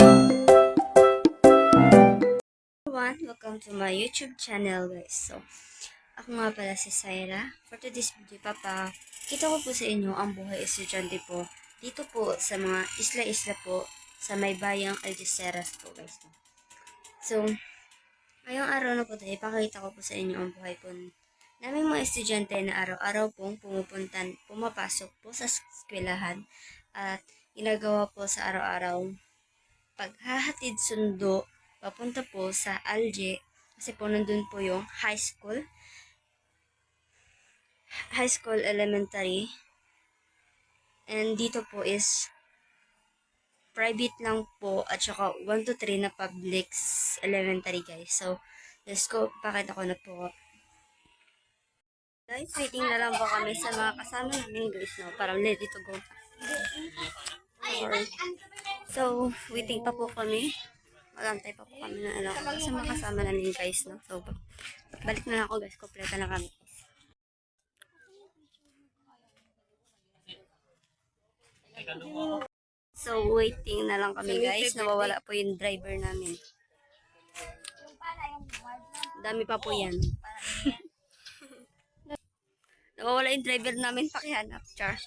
Everyone, welcome to my YouTube channel guys. So, ako nga pala si Syra. For today's video, kita ko po sa inyo ang buhay estudyante po dito po sa mga isla-isla po sa may bayang Algeciras po guys. So, ngayong araw na po tayo, ipakita ko po sa inyo ang buhay po naming mga estudyante na araw-araw pong pumapasok po sa eskwelahan at ginagawa po sa araw-araw paghahatid sundo papunta po sa Alge kasi po nandun po yung high school, elementary, and dito po is private lang po at saka 1 to 3 na public elementary guys. So, let's go, pakita ko na po. Guys, waiting na lang po kami sa mga kasama namin guys, no? Para ready to go. So, waiting pa po kami. Magantay pa po kami na sa mga kasama namin guys, no? So, balik na lang ako guys, kompleto na kami. So, waiting na lang kami guys. Nawawala po yung driver namin. Dami pa po yan. Nawawala yung driver namin. Pakihanap, char.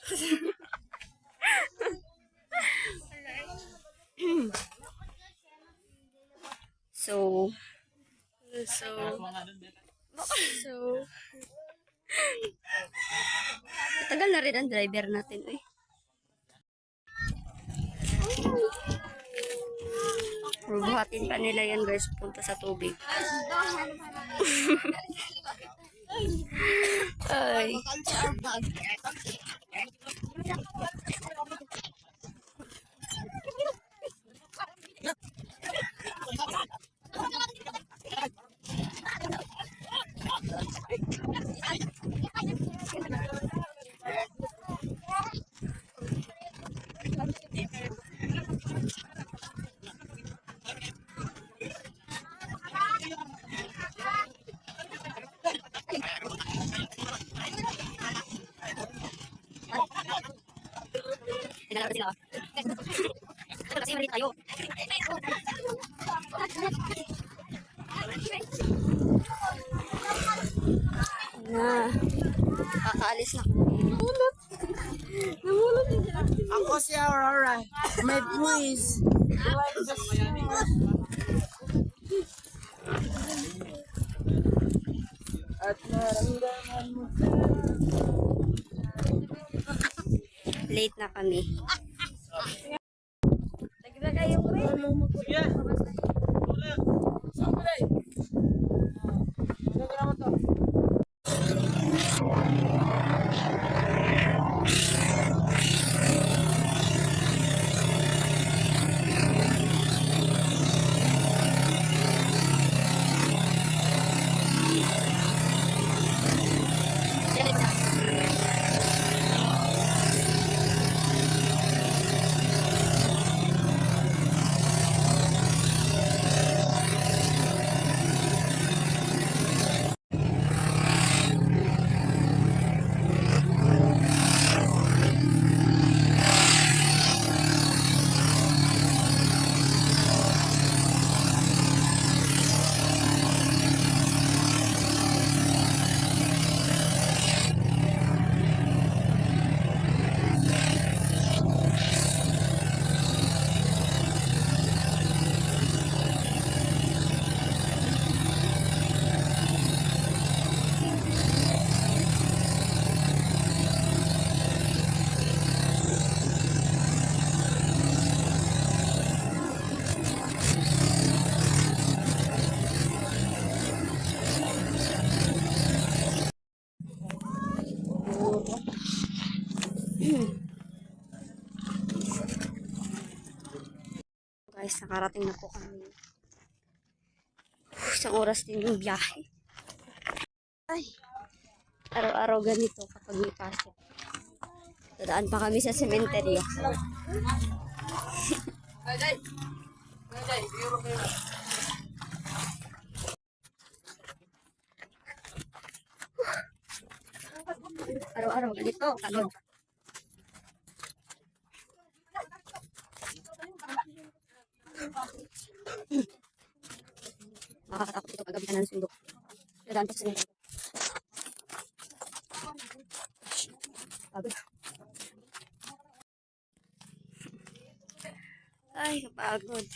So, tagal na rin ang driver natin, eh. Buhatin pa nila yan guys, punta sa tubig. Ay. Kasi mali tayo. Na, kakaalis na. Namulot. Ako si Aurora. May buwis. At naramdaman mo. Late na kami. Naglagay yung relo mo. Sige. Wala. Sablay. Ano naman to? Guys, nakarating na po kami. Isang oras din yung biyahe. Ay, araw-araw ganito kapag may pasok. Dadaan pa kami sa sementeryo. Araw-araw ganito, pagod. Nakakatakot ito paggabitan ng sundo. Dadaan pa sa sinito. Pagod. Ay, kapagod.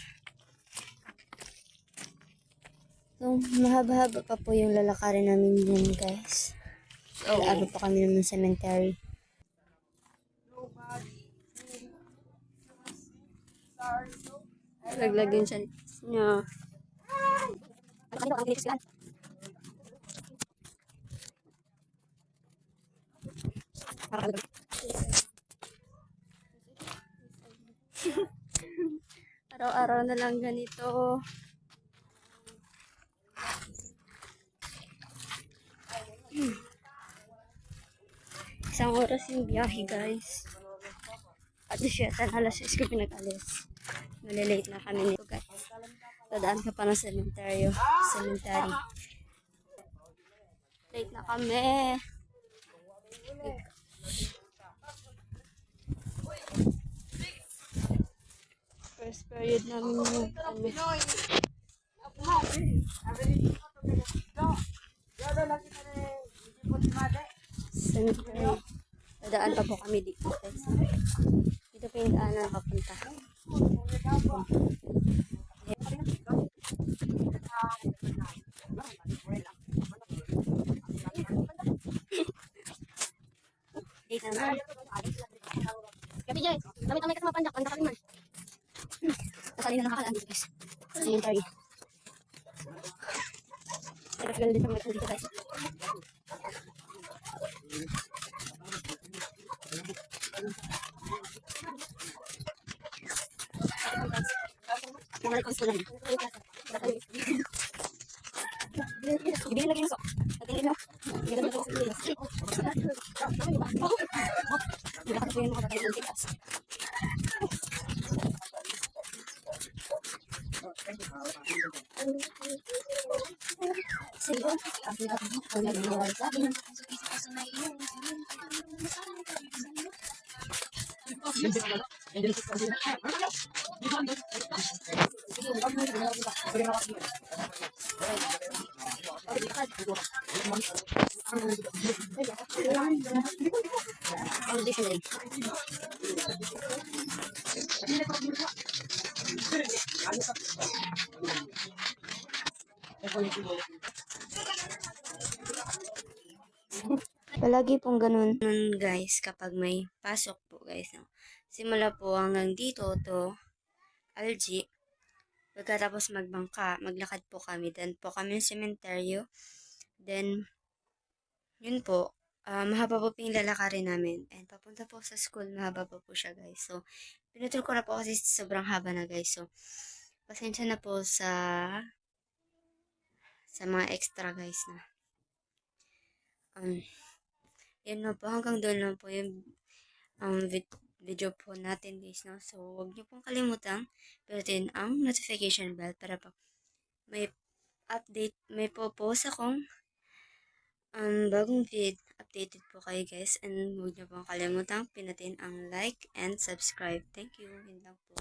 So, mahaba-haba pa po yung lalakarin namin dyan, guys. So, ano pa kami ng cemetery. Laglag yun siya niya. Ano kanito ang kinis sila? Araw-araw na lang ganito. Isang oras yung biyahe, guys. At siya, alas 6 ko pinag-alis. Malilate na kami nito, guys. Dadaan ka pa ng cemetery. Late na kami. First period namin yung cemetery. Dadaan pa po kami dito, guys. Dito pa yung daanan papunta. Dito na. Gabi, Jay. Damit ang may kasama pandak. Pandak kami man. Nasali na nakakalaan dito, guys. Cemetery. Nagkasigal din kami dito, guys. Bumalik ko sa lang. Ibigay lagi yung sok. Natingin mo. Ibigay lagi yung sok. Ibigay ko yung mga patay ng tikas. Sige. Palagi pong ganun guys kapag may pasok po guys. No? Simula po hanggang dito to Algi. Pagkatapos magbangka, maglakad po kami. Then po kami yung sementeryo. Then, yun po. Mahaba po yung lalakarin namin. And papunta po sa school, mahaba po siya guys. So, pinutol ko na po kasi sobrang haba na guys. So, pasensya na po sa mga extra guys na. Yun na po, hanggang doon lang po yung video po natin guys, no? So, huwag niyo pong kalimutan pinutin ang notification bell para po may update, may po-post akong bagong updated po kayo guys, and huwag niyo pong kalimutan pinutin ang like and subscribe. Thank you. Yun lang po.